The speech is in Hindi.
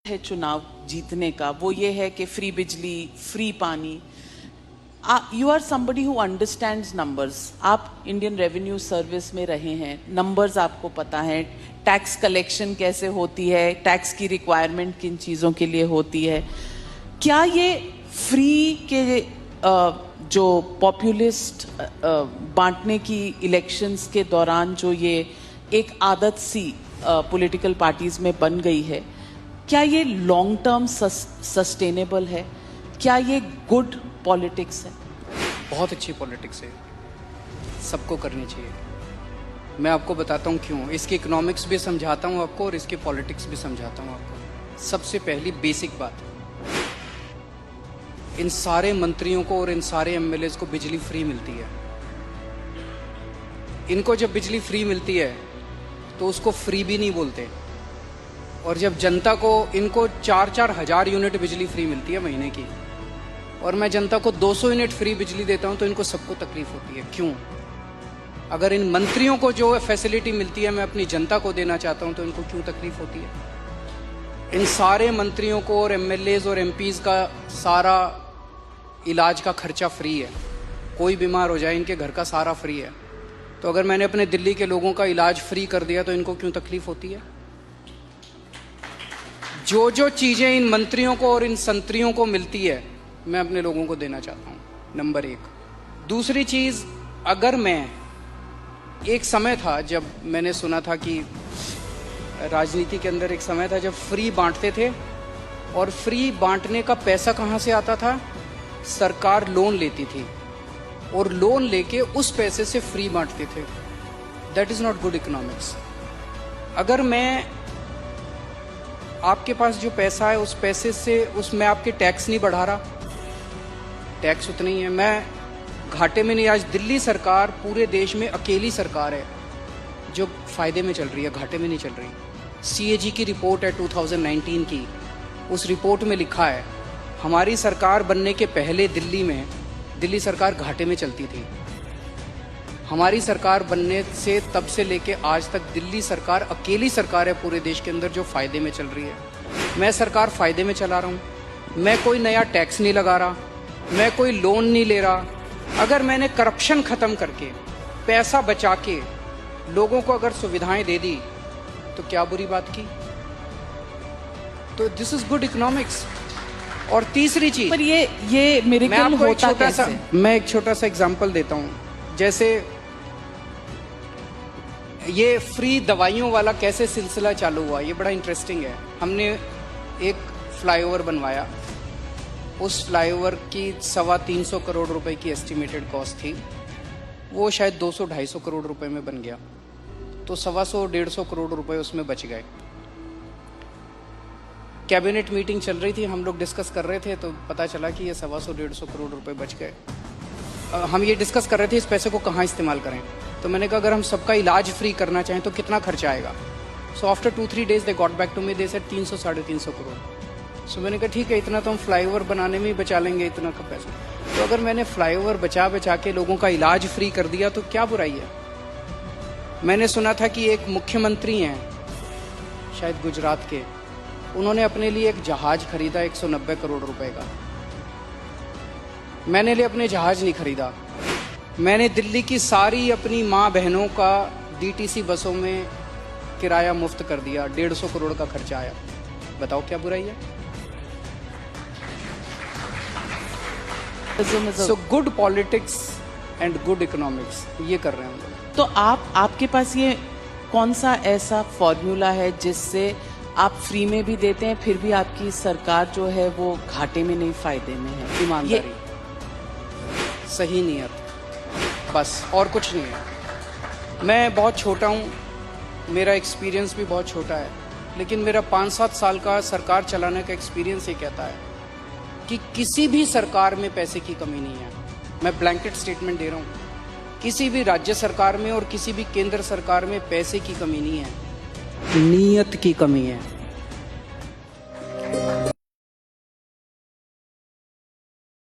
है चुनाव जीतने का वो ये है कि फ्री बिजली, फ्री पानी। You are somebody who understands numbers. आप इंडियन रेवेन्यू सर्विस में रहे हैं, नंबर्स आपको पता है, टैक्स कलेक्शन कैसे होती है, टैक्स की रिक्वायरमेंट किन चीज़ों के लिए होती है। क्या ये फ्री के जो पॉपुलिस्ट बांटने की इलेक्शंस के दौरान जो ये एक आदत सी पॉलिटिकल पार्टीज में बन गई है, क्या ये लॉन्ग टर्म सस्टेनेबल है? क्या ये गुड पॉलिटिक्स है? बहुत अच्छी पॉलिटिक्स है, सबको करनी चाहिए। मैं आपको बताता हूँ क्यों। इसकी इकोनॉमिक्स भी समझाता हूँ आपको और इसकी पॉलिटिक्स भी समझाता हूँ आपको। सबसे पहली बेसिक बात, इन सारे मंत्रियों को और इन सारे एमएलएज को बिजली फ्री मिलती है। इनको जब बिजली फ्री मिलती है तो उसको फ्री भी नहीं बोलते, और जब जनता को, इनको 4-4 हज़ार यूनिट बिजली फ्री मिलती है महीने की, और मैं जनता को 200 यूनिट फ्री बिजली देता हूं तो इनको सबको तकलीफ होती है। क्यों? अगर इन मंत्रियों को जो फैसिलिटी मिलती है मैं अपनी जनता को देना चाहता हूं तो इनको क्यों तकलीफ होती है? इन सारे मंत्रियों को और एमएलएज और एमपीज का सारा इलाज का खर्चा फ्री है। कोई बीमार हो जाए इनके घर का सारा फ्री है। तो अगर मैंने अपने दिल्ली के लोगों का इलाज फ्री कर दिया तो इनको क्यों तकलीफ होती है? जो जो चीजें इन मंत्रियों को और इन संतरियों को मिलती है मैं अपने लोगों को देना चाहता हूं, नंबर 1। दूसरी चीज, अगर मैं, एक समय था जब मैंने सुना था कि राजनीति के अंदर एक समय था जब फ्री बांटते थे, और फ्री बांटने का पैसा कहां से आता था? सरकार लोन लेती थी और लोन लेके उस पैसे से फ्री बांटते थे। That is not good economics. अगर मैं, आपके पास जो पैसा है उस पैसे से, उसमें आपके टैक्स नहीं बढ़ा रहा, टैक्स उतना ही है, मैं घाटे में नहीं। आज दिल्ली सरकार पूरे देश में अकेली सरकार है जो फायदे में चल रही है, घाटे में नहीं चल रही। सीएजी की रिपोर्ट है 2019 की, उस रिपोर्ट में लिखा है हमारी सरकार बनने के पहले दिल्ली सरकार घाटे में चलती थी। हमारी सरकार बनने से तब से लेके आज तक दिल्ली सरकार अकेली सरकार है पूरे देश के अंदर जो फायदे में चल रही है। मैं सरकार फायदे में चला रहा हूँ, मैं कोई नया टैक्स नहीं लगा रहा, मैं कोई लोन नहीं ले रहा। अगर मैंने करप्शन खत्म करके, पैसा बचा के लोगों को अगर सुविधाएं दे दी तो क्या बुरी बात की? तो दिस इज गुड इकोनॉमिक्स। और तीसरी चीज, पर ये मिरेकल होता कैसे? मैं एक छोटा सा एग्जांपल देता हूँ। जैसे ये फ्री दवाइयों वाला कैसे सिलसिला चालू हुआ, ये बड़ा इंटरेस्टिंग है। हमने एक फ्लाईओवर बनवाया, उस फ्लाईओवर की 325 करोड़ रुपए की एस्टिमेटेड कॉस्ट थी, वो शायद 200-250 करोड़ रुपए में बन गया, तो 125 करोड़ रुपए उसमें बच गए। कैबिनेट मीटिंग चल रही थी, हम लोग डिस्कस कर रहे थे, तो पता चला कि ये 125 करोड़ रुपए बच गए। हम ये डिस्कस कर रहे थे इस पैसे को कहाँ इस्तेमाल करें। तो मैंने कहा अगर हम सबका इलाज फ्री करना चाहें तो कितना खर्चा आएगा? So after 2-3 days they got back to me, they said 300-350 crore. So मैंने कहा ठीक है, इतना तो हम फ्लाईओवर बनाने में ही बचा लेंगे, इतना का पैसा। तो अगर मैंने फ्लाईओवर बचा के लोगों का इलाज फ्री कर दिया तो क्या बुराई है? मैंने सुना था कि एक मुख्यमंत्री हैं शायद गुजरात के, उन्होंने अपने लिए एक जहाज खरीदा 190 करोड़ रुपए का। मैंने लिए अपने जहाज नहीं खरीदा, मैंने दिल्ली की सारी अपनी माँ बहनों का डीटीसी बसों में किराया मुफ्त कर दिया, 150 करोड़ का खर्चा आया। बताओ क्या बुराई है? So good politics and good economics, ये कर रहे हैं हम लोग। तो आपके पास ये कौन सा ऐसा फॉर्मूला है जिससे आप फ्री में भी देते हैं फिर भी आपकी सरकार जो है वो घाटे में नहीं, फायदे में है? ईमानदारी, सही नियत, बस, और कुछ नहीं है। मैं बहुत छोटा हूँ, मेरा एक्सपीरियंस भी बहुत छोटा है, लेकिन मेरा 5-7 साल का सरकार चलाने का एक्सपीरियंस ये कहता है कि किसी भी सरकार में पैसे की कमी नहीं है। मैं ब्लैंकेट स्टेटमेंट दे रहा हूँ, किसी भी राज्य सरकार में और किसी भी केंद्र सरकार में पैसे की कमी नहीं है, नीयत की कमी है।